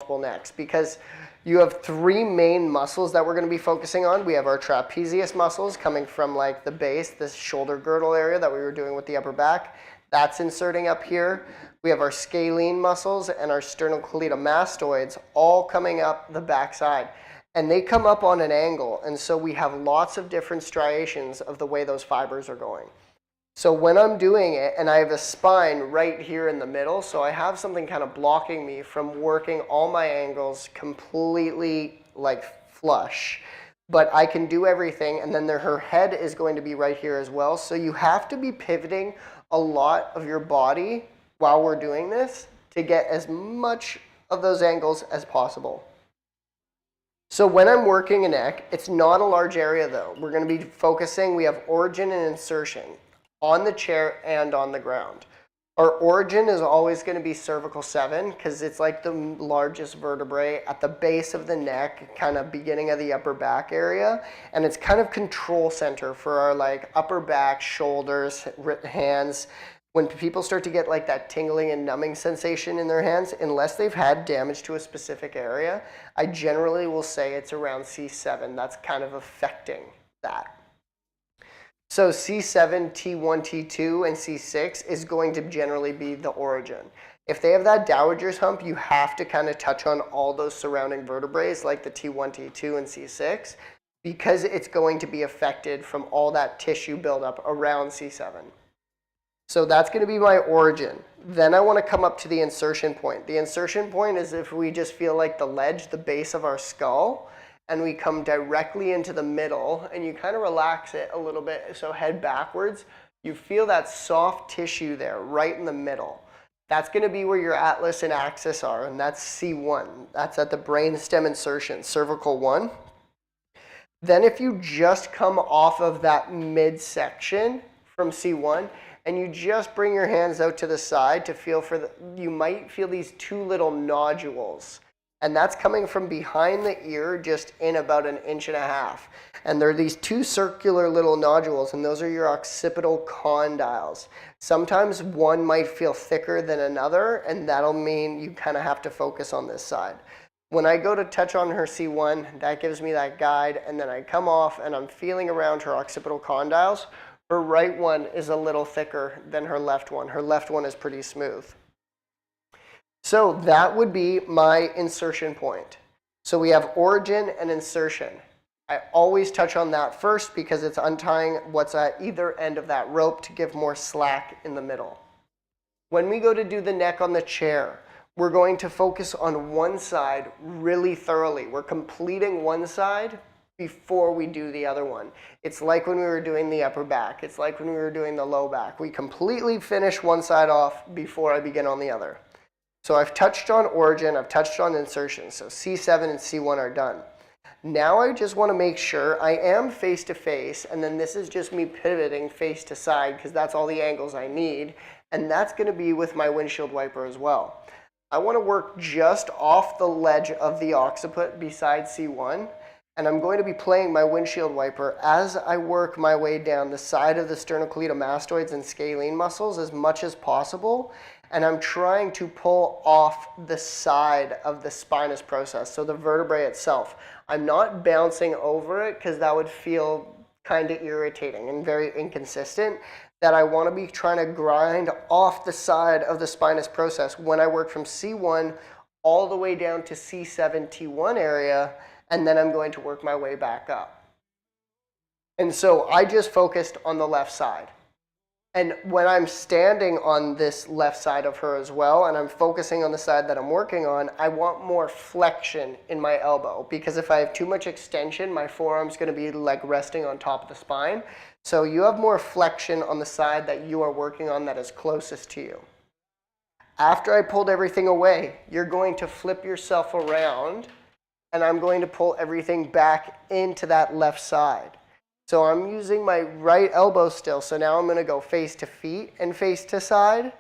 multiple necks, because you have three main muscles that we're going to be focusing on. We have our trapezius muscles coming from like the base, this shoulder girdle area that we were doing with the upper back. That's inserting up here. We have our scalene muscles and our sternocleidomastoids all coming up the backside. And they come up on an angle, and so we have lots of different striations of the way those fibers are going. So when I'm doing it, and I have a spine right here in the middle, so I have something kind of blocking me from working all my angles completely like flush. But I can do everything, and then her head is going to be right here as well. So you have to be pivoting a lot of your body while we're doing this to get as much of those angles as possible. So when I'm working a neck, it's not a large area though. We're going to be focusing, we have origin and insertion on the chair and on the ground. Our origin is always going to be cervical 7 because it's like the largest vertebrae at the base of the neck, kind of beginning of the upper back area. And it's kind of control center for our like upper back, shoulders, hands. When people start to get like that tingling and numbing sensation in their hands, unless they've had damage to a specific area, I generally will say it's around C7. That's kind of affecting that. So C7, T1, T2, and C6 is going to generally be the origin. If they have that dowager's hump, you have to kind of touch on all those surrounding vertebrae like the T1, T2, and C6 because it's going to be affected from all that tissue buildup around C7. So that's going to be my origin. Then I want to come up to the insertion point. The insertion point is if we just feel like the ledge, the base of our skull, and we come directly into the middle, and you kind of relax it a little bit, so head backwards. You feel that soft tissue there, right in the middle. That's going to be where your atlas and axis are, and that's C1. That's at the brainstem insertion, cervical 1. Then if you just come off of that midsection from C1, and you just bring your hands out to the side to feel for the, you might feel these two little nodules. And that's coming from behind the ear, just in about 1.5 inches. And there are these two circular little nodules, and those are your occipital condyles. Sometimes one might feel thicker than another, and that'll mean you kind of have to focus on this side. When I go to touch on her C1, that gives me that guide, and then I come off, and I'm feeling around her occipital condyles. Her right one is a little thicker than her left one. Her left one is pretty smooth. So that would be my insertion point. So we have origin and insertion. I always touch on that first because it's untying what's at either end of that rope to give more slack in the middle. When we go to do the neck on the chair, we're going to focus on one side really thoroughly. We're completing one side before we do the other one. It's like when we were doing the upper back. It's like when we were doing the low back. We completely finish one side off before I begin on the other. So I've touched on origin, I've touched on insertion. So C7 and C1 are done. Now I just want to make sure I am face to face, and then this is just me pivoting face to side because that's all the angles I need. And that's going to be with my windshield wiper as well. I want to work just off the ledge of the occiput beside C1. And I'm going to be playing my windshield wiper as I work my way down the side of the sternocleidomastoids and scalene muscles as much as possible. And I'm trying to pull off the side of the spinous process, so the vertebrae itself. I'm not bouncing over it because that would feel kind of irritating and very inconsistent. That I want to be trying to grind off the side of the spinous process when I work from C1 all the way down to C7, T1 area. And then I'm going to work my way back up. And so I just focused on the left side. And when I'm standing on this left side of her as well, and I'm focusing on the side that I'm working on, I want more flexion in my elbow. Because if I have too much extension, my forearm's going to be like resting on top of the spine. So you have more flexion on the side that you are working on that is closest to you. After I pulled everything away, you're going to flip yourself around, and I'm going to pull everything back into that left side. So I'm using my right elbow still. So now I'm going to go face to feet and face to side.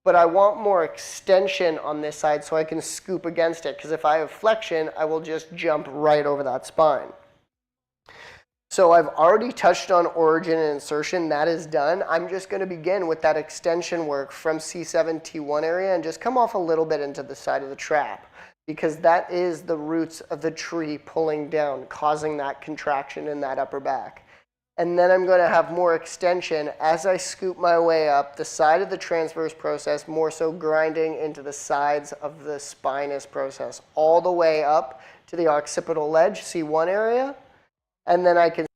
But I want more extension on this side so I can scoop against it. Because if I have flexion, I will just jump right over that spine. So I've already touched on origin and insertion. That is done. I'm just going to begin with that extension work from C7, T1 area and just come off a little bit into the side of the trap. because that is the roots of the tree pulling down, causing that contraction in that upper back. And then I'm going to have more extension as I scoop my way up the side of the transverse process, more so grinding into the sides of the spinous process, all the way up to the occipital ledge, C1 area. And then I can